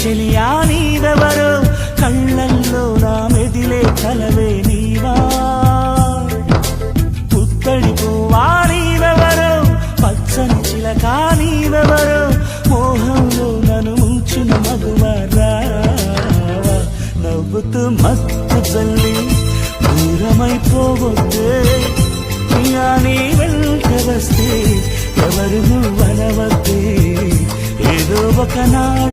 చెలియా నీవెవరో కళ్ళల్లో నా మెదిలే కలవే నీవా పుత్తడి పువ్వా నీవెవరో పచ్చని చిలక నీవెవరో మోహంలో నన్ను ముంచిన మగువరా నవ్వుతూ మత్తు చల్లి దూరమైపోవద్దే నీ వెంట వస్తే ఎవరు నువ్వనవద్దే ఏదో ఒకనాడు